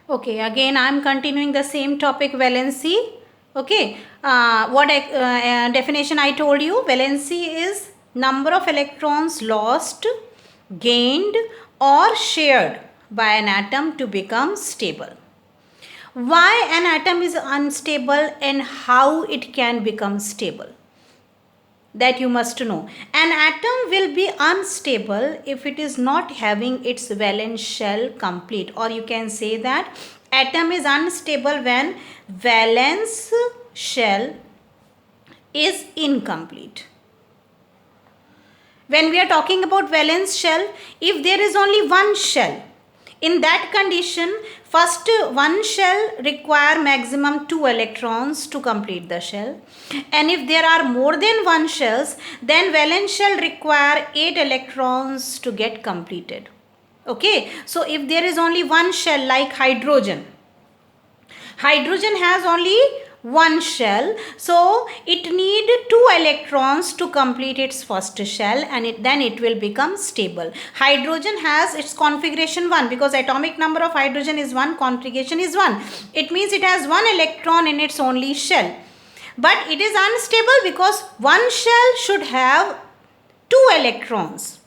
Okay, again I am continuing the same topic, valency. Okay, what definition I told you? Valency is number of electrons lost, gained, or shared by an atom to become stable. Why an atom is unstable and how it can become stable? That you must know. An atom will be unstable if it is not having its valence shell complete, or you can say that atom is unstable when valence shell is incomplete. When we are talking about valence shell, if there is only one shell, in that condition, first one shell require maximum 2 electrons to complete the shell. And if there are more than one shells, then valence shell require 8 electrons to get completed. Okay, so if there is only one shell like hydrogen, hydrogen has only one shell, so it need 2 electrons to complete its first shell, and then it will become stable. Hydrogen has its configuration 1 because atomic number of hydrogen is 1, configuration is 1. It means it has 1 electron in its only shell. But it is unstable because one shell should have 2 electrons.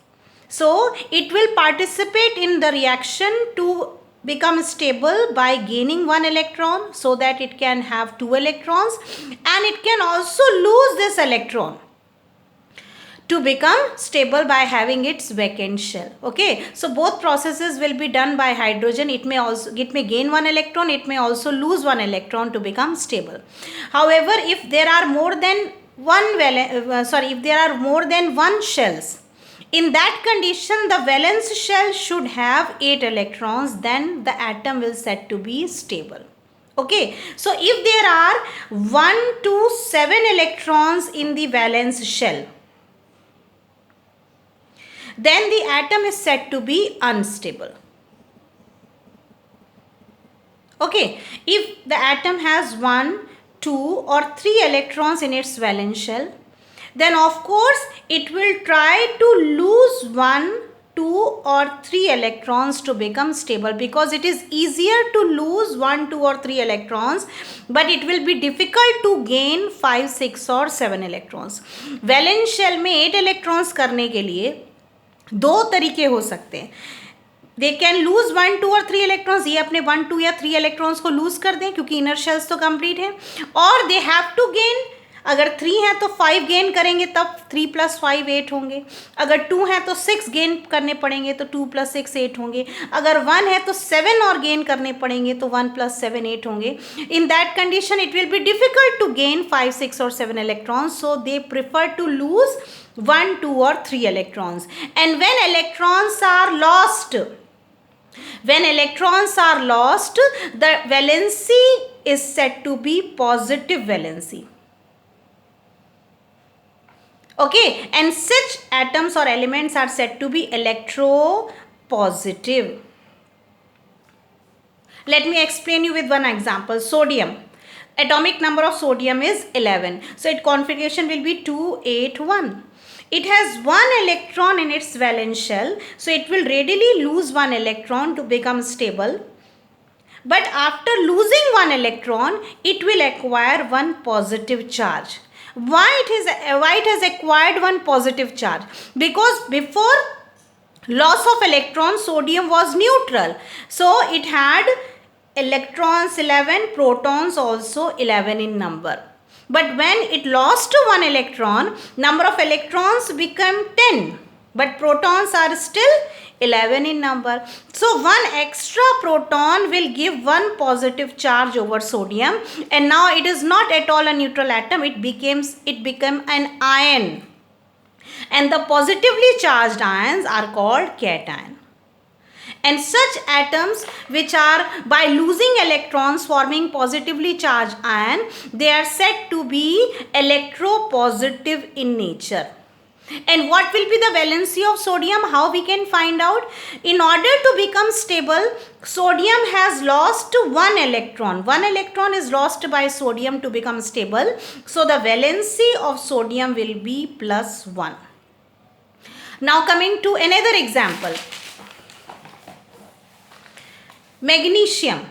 So it will participate in the reaction to become stable by gaining 1 electron so that it can have 2 electrons, and it can also lose this electron to become stable by having its vacant shell. Okay, so both processes will be done by hydrogen. It may gain 1 electron, it may also lose 1 electron to become stable. However, if there are more than one shells, in that condition, the valence shell should have 8 electrons, then the atom will said to be stable. Okay, so if there are 1 to 7 electrons in the valence shell, then the atom is said to be unstable. Okay, if the atom has 1, 2 or 3 electrons in its valence shell, then of course it will try to lose 1, 2 or 3 electrons to become stable, because it is easier to lose 1, 2 or 3 electrons, but it will be difficult to gain 5, 6 or 7 electrons. Valence shell में 8 electrons करने के लिए दो तरीके हो सकते हैं. They can lose 1, 2 और 3 इलेक्ट्रॉन्स. ये अपने 1, 2 या 3 इलेक्ट्रॉन्स को लूज कर दें क्योंकि इनर शेल्स तो कंप्लीट है. और दे हैव टू गेन, अगर 3 है तो 5 गेन करेंगे, तब 3 + 5 8 होंगे. अगर 2 है तो 6 गेन करने पड़ेंगे, तो 2 + 6 8 होंगे. अगर 1 है तो 7 और गेन करने पड़ेंगे, तो 1 + 7 8 होंगे. In that condition it will be difficult to gain 5, 6 और 7 electrons, so they prefer to lose 1, 2 or 3 electrons. And when electrons are lost, the valency is said to be positive valency. Okay, and such atoms or elements are said to be electropositive. Let me explain you with one example. Sodium. Atomic number of sodium is 11. So its configuration will be 2, 8, 1. It has 1 electron in its valence shell, so it will readily lose 1 electron to become stable. But after losing 1 electron, it will acquire 1 positive charge. Why it has acquired 1 positive charge? Because before loss of electrons, sodium was neutral. So it had electrons 11, protons also 11 in number. But when it lost 1 electron, number of electrons become 10. But protons are still 11 in number. So 1 extra proton will give 1 positive charge over sodium, and now it is not at all a neutral atom. It became an ion, and the positively charged ions are called cation. And such atoms which are by losing electrons forming positively charged ion, they are said to be electropositive in nature. And what will be the valency of sodium? How we can find out? In order to become stable, sodium has lost 1 electron. 1 electron is lost by sodium to become stable. So the valency of sodium will be +1. Now coming to another example. Magnesium.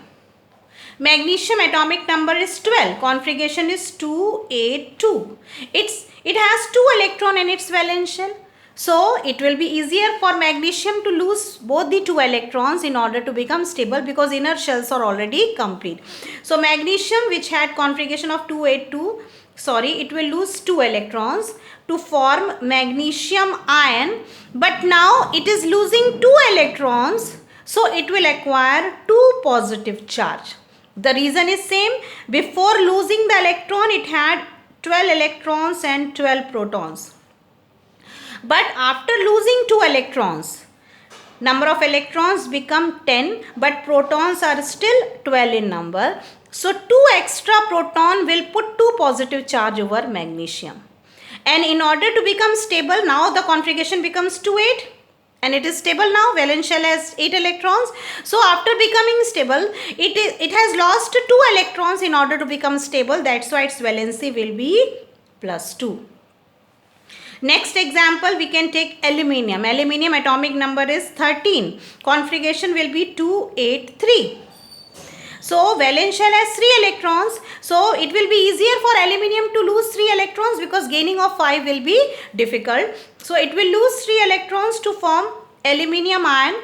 Magnesium atomic number is 12. Configuration is 282. It has 2 electron in its valence shell. So it will be easier for magnesium to lose both the 2 electrons in order to become stable, because inner shells are already complete. So magnesium, which had configuration of 282, it will lose 2 electrons to form magnesium ion, but now it is losing 2 electrons, so it will acquire 2 positive charge. The reason is same. Before losing the electron, it had 12 electrons and 12 protons. But after losing 2 electrons, number of electrons become 10, but protons are still 12 in number. So 2 extra proton will put 2 positive charge over magnesium. And in order to become stable, now the configuration becomes 2,8. And it is stable now. Valence shell has 8 electrons. So after becoming stable, it has lost 2 electrons in order to become stable. That's why its valency will be +2. Next example, we can take aluminium. Aluminium atomic number is 13. Configuration will be 283. So valence shell has 3 electrons. So it will be easier for aluminium to lose 3 electrons, because gaining of 5 will be difficult. So it will lose 3 electrons to form aluminium ion.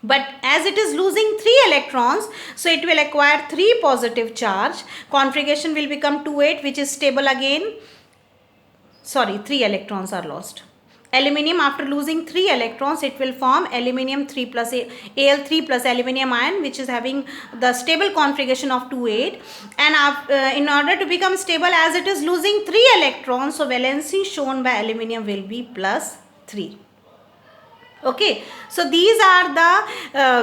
But as it is losing 3 electrons, so it will acquire 3 positive charge. Configuration will become 2,8, which is stable again. 3 electrons are lost. Aluminium, after losing 3 electrons, it will form aluminium 3 plus Al3 plus aluminium ion, which is having the stable configuration of 2,8. And in order to become stable, as it is losing 3 electrons, so valency shown by aluminium will be +3. Okay, so these are the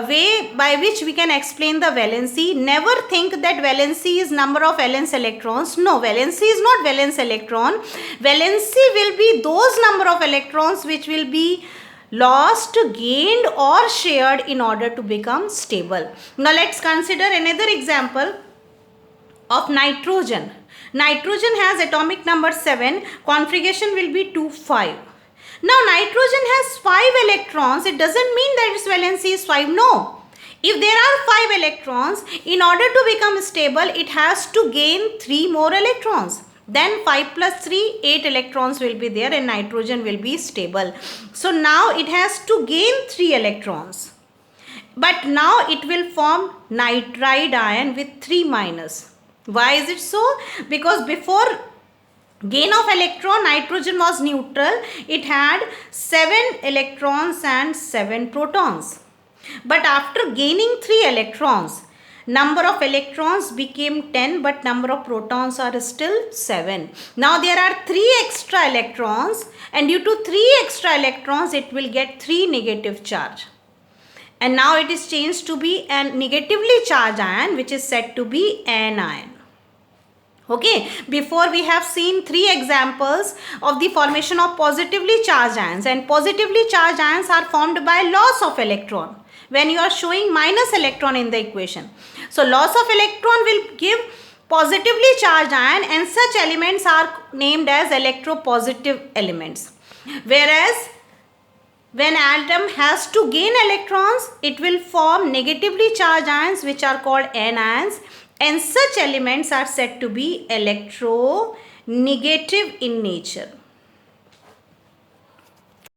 way by which we can explain the valency. Never think that valency is number of valence electrons. No, valency is not valence electron. Valency will be those number of electrons which will be lost, gained or shared in order to become stable. Now let's consider another example of nitrogen. Nitrogen has atomic number 7. Configuration will be 2,5. Now nitrogen has 5 electrons. It doesn't mean that its valency is 5. No. If there are 5 electrons, in order to become stable, it has to gain 3 more electrons. Then 5 plus 3, 8 electrons will be there and nitrogen will be stable. So now it has to gain 3 electrons. But now it will form nitride ion with 3 minus. Why is it so? Because before gain of electron, nitrogen was neutral. It had 7 electrons and 7 protons. But after gaining 3 electrons, number of electrons became 10, but number of protons are still 7. Now there are 3 extra electrons, and due to 3 extra electrons, it will get 3 negative charge. And now it is changed to be a negatively charged ion, which is said to be anion. Okay, before we have seen 3 examples of the formation of positively charged ions, and positively charged ions are formed by loss of electron when you are showing minus electron in the equation. So loss of electron will give positively charged ion, and such elements are named as electropositive elements. Whereas when atom has to gain electrons, it will form negatively charged ions, which are called anions. And such elements are said to be electronegative in nature.